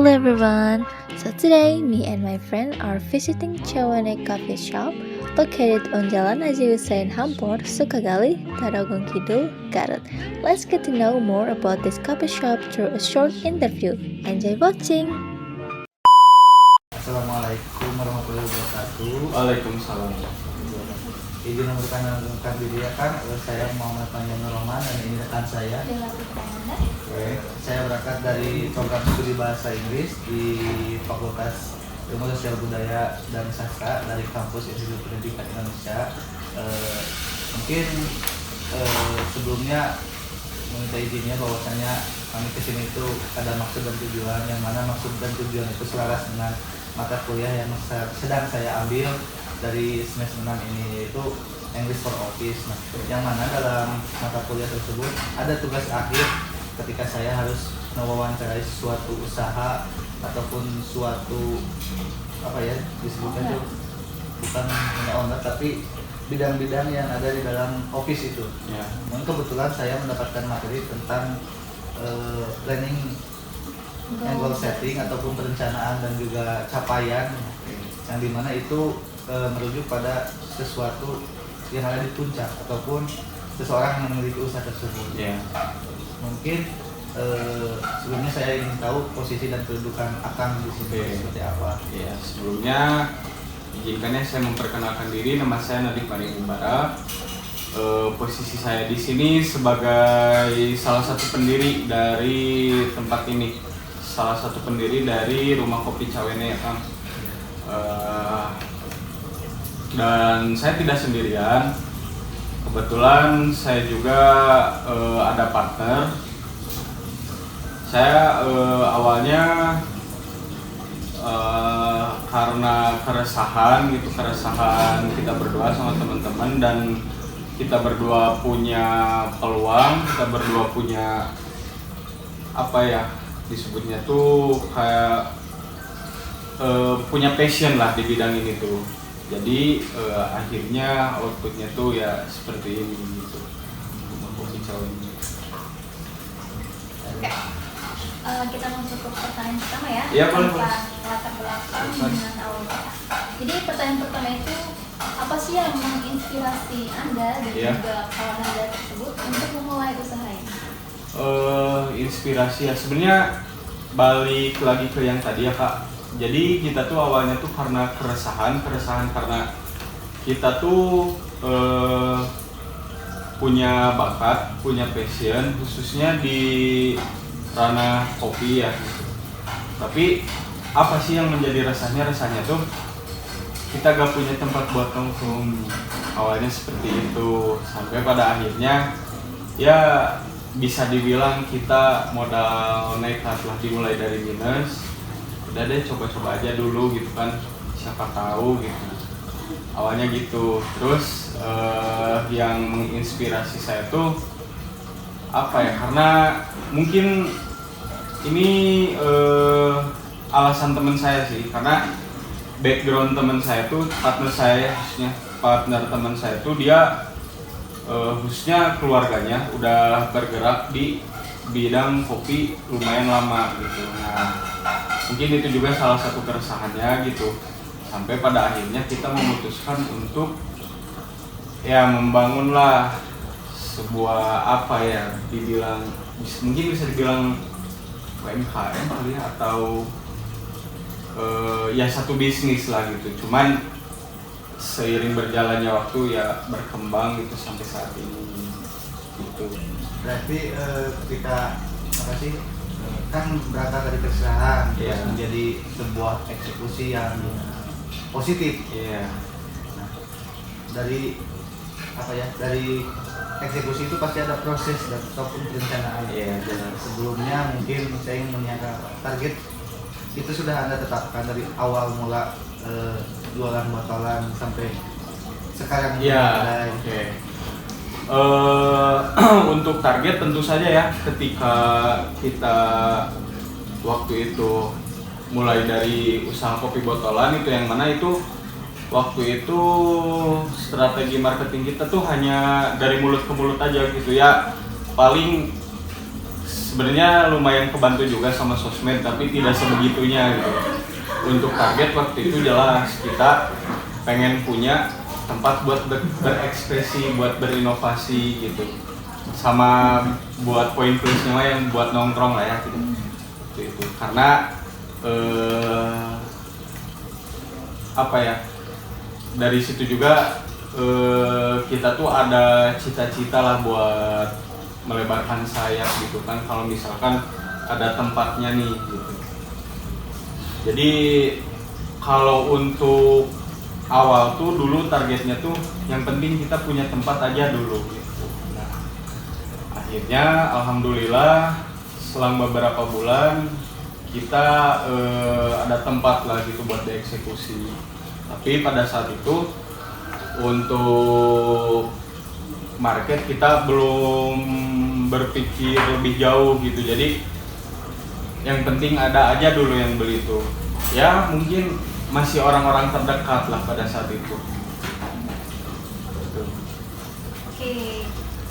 Hello everyone. So today me and my friend are visiting Chawane Coffee Shop located on Jalan Haji Hussein Hampor, Sukagali, Tarogong Kidul, Garut. Let's get to know more about this coffee shop through a short interview. Enjoy watching. Assalamualaikum warahmatullahi wabarakatuh. Waalaikumsalam. Izin memperkenalkan diri ya kan, saya Muhammad Panjang Roman dan ini rekan saya. Oke, saya berangkat dari program studi bahasa Inggris di Fakultas Ilmu Sosial Budaya dan Sastra dari kampus Institut Pendidikan Indonesia. Mungkin sebelumnya meminta izinnya bahwasanya kami kesini itu ada maksud dan tujuan, yang mana maksud dan tujuan itu selaras dengan mata kuliah yang sedang saya ambil dari semester 6 ini, yaitu English for Office. Nah, yang mana dalam mata kuliah tersebut ada tugas akhir ketika saya harus mewawancarai suatu usaha ataupun suatu disebutnya itu bukan hanya owner tapi bidang-bidang yang ada di dalam office itu. Ya. Namun kebetulan saya mendapatkan materi tentang planning and goal setting ataupun perencanaan dan juga capaian, yang dimana itu merujuk pada sesuatu yang ada di puncak ataupun seseorang yang memiliki usaha tersebut. Ya. Mungkin sebelumnya saya ingin tahu posisi dan kedudukan Akang di sini seperti apa. Ya, sebelumnya izinkannya saya memperkenalkan diri. Nama saya Nadif Maring Umbara. Posisi saya di sini sebagai salah satu pendiri dari tempat ini, salah satu pendiri dari Rumah Kopi Cawene ya Kang. Dan saya tidak sendirian. Kebetulan saya juga ada partner. Saya awalnya karena keresahan kita berdua sama teman-teman, dan kita berdua punya peluang, kita berdua punya disebutnya tuh kayak punya passion lah di bidang ini tuh. Jadi akhirnya outputnya tuh ya seperti ini gitu. Kopi Cawene. Oke. Kita masuk ke pertanyaan pertama ya. Iya, boleh. Tentang latar belakang dengan awal. Jadi pertanyaan pertama itu, apa sih yang menginspirasi Anda dan juga kawan Anda tersebut untuk memulai usaha ini? Inspirasi ya sebenarnya balik lagi ke yang tadi ya Kak. Jadi kita tuh awalnya tuh karena keresahan karena kita tuh punya bakat, punya passion khususnya di ranah kopi ya. Tapi apa sih yang menjadi resahnya tuh kita gak punya tempat buat nongkrong. Awalnya seperti itu, sampai pada akhirnya ya bisa dibilang kita modal nekat lah, dimulai dari minus. Udah deh, coba-coba aja dulu gitu kan, siapa tahu gitu. Awalnya gitu. Terus yang menginspirasi saya tuh karena mungkin ini alasan teman saya sih, karena background teman saya tuh, partner teman saya tuh dia khususnya keluarganya udah bergerak di bidang kopi lumayan lama gitu. Nah, mungkin itu juga salah satu keresahannya gitu. Sampai pada akhirnya kita memutuskan untuk ya membangunlah sebuah dibilang mungkin bisa dibilang UMKM kali ya, atau ya satu bisnis lah gitu. Cuman seiring berjalannya waktu ya berkembang gitu sampai saat ini gitu. Berarti ketika kan berangkat dari keresahan terus menjadi sebuah eksekusi yang positif. Iya. Nah, dari eksekusi itu pasti ada proses ataupun perencanaan. Iya, jelas. Sebelumnya mungkin saya ingin menanyakan target itu sudah Anda tetapkan dari awal mula jualan botolan sampai sekarang. Iya. Oke. Untuk target tentu saja ya, ketika kita waktu itu mulai dari usaha kopi botolan itu, yang mana itu waktu itu strategi marketing kita tuh hanya dari mulut ke mulut aja gitu ya. Paling sebenarnya lumayan kebantu juga sama sosmed, tapi tidak sebegitunya gitu. Untuk target waktu itu jelas kita pengen punya tempat buat berekspresi, buat berinovasi gitu, sama buat poin plusnya mah yang buat nongkrong lah ya gitu. Itu karena apa ya, dari situ juga kita tuh ada cita-cita lah buat melebarkan sayap gitu kan, kalau misalkan ada tempatnya nih gitu. Jadi kalau untuk awal tuh dulu targetnya tuh yang penting kita punya tempat aja dulu gitu. Nah, akhirnya alhamdulillah selang beberapa bulan kita ada tempat lah gitu buat dieksekusi. Tapi pada saat itu untuk market kita belum berpikir lebih jauh gitu. Jadi yang penting ada aja dulu yang beli itu. Ya mungkin masih orang-orang terdekat lah pada saat itu. Oke,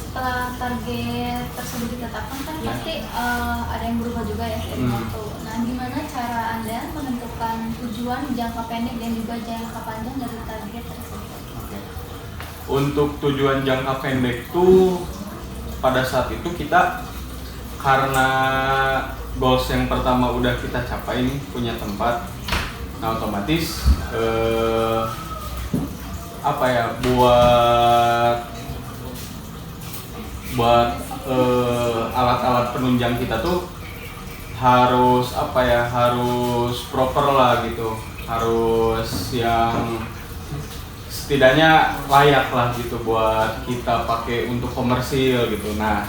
setelah target tersebut ditetapkan kan Ya. pasti ada yang berubah juga ya dari waktu. Nah, gimana cara Anda menentukan tujuan jangka pendek dan juga jangka panjang dari target tersebut? Oke. Untuk tujuan jangka pendek tuh pada saat itu kita karena goals yang pertama udah kita capai nih, punya tempat. Nah otomatis apa ya, buat alat-alat penunjang kita tuh harus apa ya, harus proper lah gitu, harus yang setidaknya layak lah gitu buat kita pakai untuk komersil gitu. Nah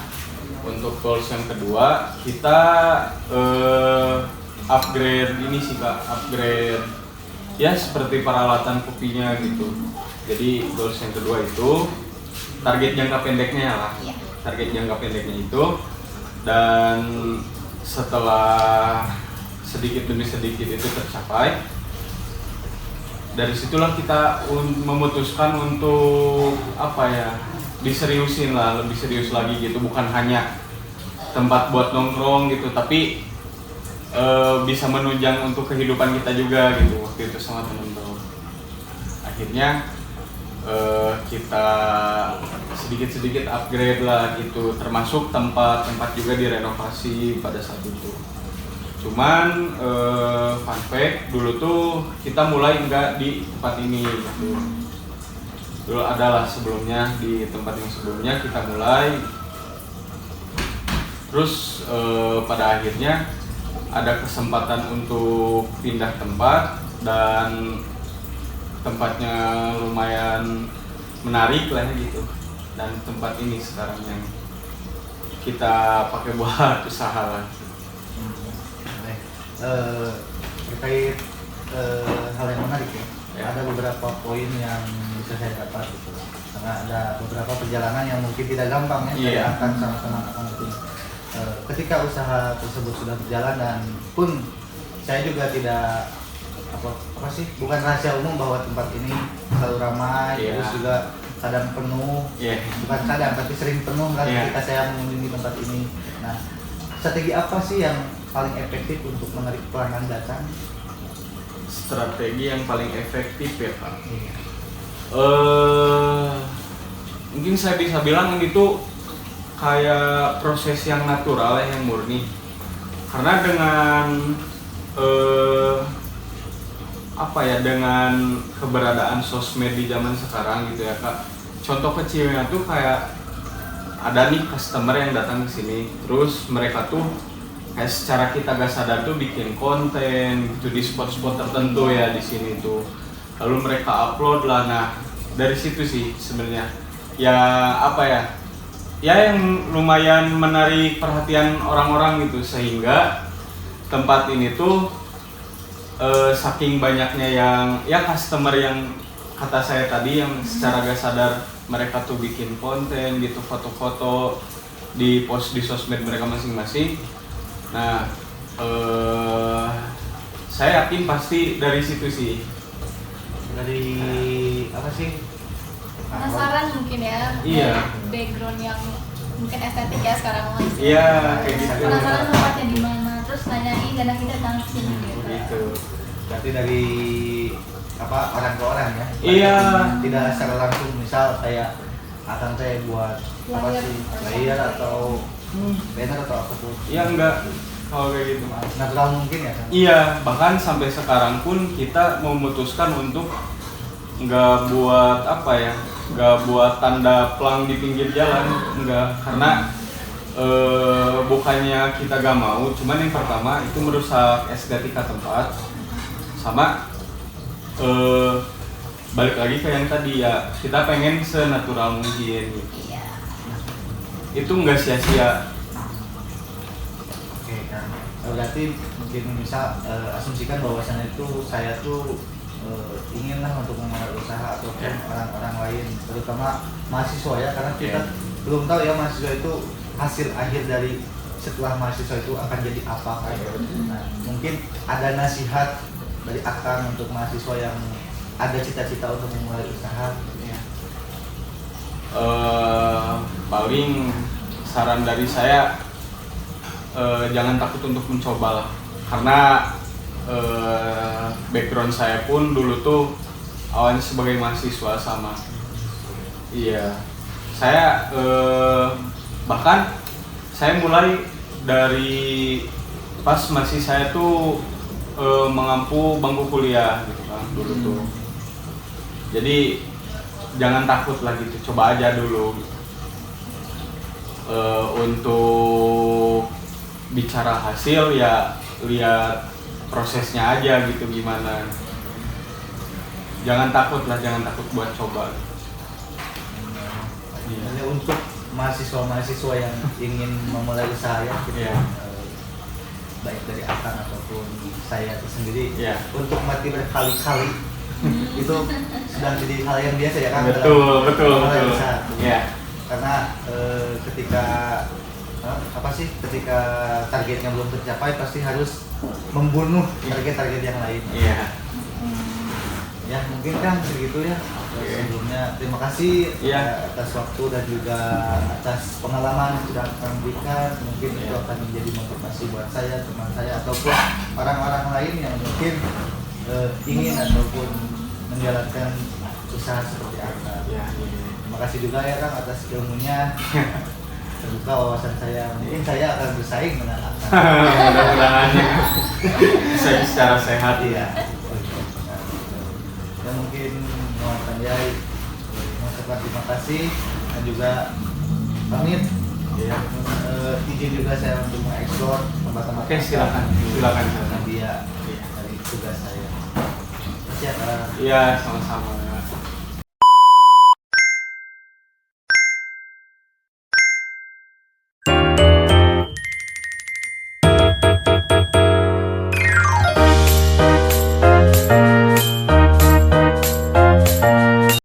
untuk goals yang kedua kita upgrade ini sih Kak, upgrade ya seperti peralatan kopinya gitu. Jadi goals yang kedua itu target jangka pendeknya lah, target jangka pendeknya itu. Dan setelah sedikit demi sedikit itu tercapai, dari situlah kita memutuskan untuk apa ya, diseriusin lah, lebih serius lagi gitu, bukan hanya tempat buat nongkrong gitu, tapi bisa menunjang untuk kehidupan kita juga gitu waktu itu sama temen-temen. Akhirnya kita sedikit-sedikit upgrade lah gitu, termasuk tempat juga direnovasi pada saat itu. Cuman fun fact, dulu tuh kita mulai enggak di tempat ini gitu. Dulu adalah sebelumnya di tempat yang sebelumnya kita mulai, terus pada akhirnya ada kesempatan untuk pindah tempat dan tempatnya lumayan menarik lah gitu. Dan tempat ini sekarang yang kita pakai buat usaha lah. Terkait hal yang menarik ya, ada beberapa poin yang bisa saya dapat gitu. Karena ada beberapa perjalanan yang mungkin tidak gampang ya, saya akan sama-sama akan itu. Ketika usaha tersebut sudah berjalan dan pun saya juga tidak apa sih, bukan rahasia umum bahwa tempat ini selalu ramai, terus juga kadang penuh, bukan kadang tapi sering penuh lah ketika saya mengunjungi tempat ini. Nah, strategi apa sih yang paling efektif untuk menarik pelanggan datang? Strategi yang paling efektif ya Pak. Mungkin saya bisa bilang itu kayak proses yang natural ya, yang murni. Karena dengan apa ya, dengan keberadaan sosmed di zaman sekarang gitu ya Kak. Contoh kecilnya tuh kayak ada nih customer yang datang ke sini, terus mereka tuh kayak secara kita gak sadar tuh bikin konten gitu di spot-spot tertentu ya di sini tuh. Lalu mereka upload lah. Nah, dari situ sih sebenarnya ya apa ya? Ya yang lumayan menarik perhatian orang-orang gitu, sehingga tempat ini tuh saking banyaknya yang ya customer yang kata saya tadi yang secara gak sadar mereka tuh bikin konten gitu, foto-foto di post di sosmed mereka masing-masing. Nah, saya yakin pasti dari situ sih. Dari apa sih? Penasaran mungkin ya, Iya. background yang mungkin estetik ya sekarang mah. Iya, kayak gitu. Penasaran tempatnya di mana, terus nanyain dan akhirnya datang ke sini gitu. Gitu. Berarti dari apa orang ke orang ya? Iya. Tidak secara langsung, misal kayak akan saya buat apa Flyer. sih player atau banner atau apapun. Iya enggak kalau kayak gitu. Natural mungkin ya kan? Iya, bahkan sampai sekarang pun kita memutuskan untuk nggak buat apa ya, nggak buat tanda pelang di pinggir jalan, enggak, karena bukannya kita gak mau, cuman yang pertama itu merusak estetika tempat, sama balik lagi ke yang tadi ya, kita pengen senatural mungkin gitu. Iya. Itu nggak sia-sia. Oke kan. Berarti mungkin misal asumsikan bahwasannya itu saya tuh inginlah untuk memulai usaha ataupun orang-orang lain, terutama mahasiswa ya, karena kita belum tahu ya mahasiswa itu hasil akhir dari setelah mahasiswa itu akan jadi apa kan. Nah, mungkin ada nasihat dari Akang untuk mahasiswa yang ada cita-cita untuk memulai usaha. Paling saran dari saya, jangan takut untuk mencoba lah, karena background saya pun dulu tuh awalnya sebagai mahasiswa sama. Iya, saya bahkan saya mulai dari pas masih saya tuh mengampu bangku kuliah gitu kan dulu tuh. Jadi jangan takut lah gitu, coba aja dulu. Untuk bicara hasil ya lihat prosesnya aja gitu gimana. Jangan takut lah, jangan takut buat coba. Jadi untuk mahasiswa-mahasiswa yang ingin memulai usaha ya, gitu, baik dari Akang ataupun saya itu sendiri, untuk mati berkali-kali itu sudah jadi hal yang biasa ya kan? Betul. Usaha. Ya. Karena ketika ketika targetnya belum tercapai pasti harus membunuh target-target yang lain. Iya. Ya mungkin kan segitu ya. Sebelumnya terima kasih atas waktu dan juga atas pengalaman yang sudah Akang berikan. Mungkin itu akan menjadi motivasi buat saya, teman saya ataupun orang-orang lain yang mungkin ingin ataupun menjalankan usaha seperti Akang. Terima kasih juga ya Kang atas ilmunya. Terbuka wawasan saya. Mungkin saya akan bersaing dengan Akang. Mudah-mudahan bisa secara sehat. Iya. Ya mungkin Muhammad Jai mengucapkan terima kasih dan juga pamit. Ya, izin juga saya untuk mengeksplor tempat-tempat. Oke, silakan. Dia dari tugas saya. Terima kasih ya Kang. Iya, sama-sama.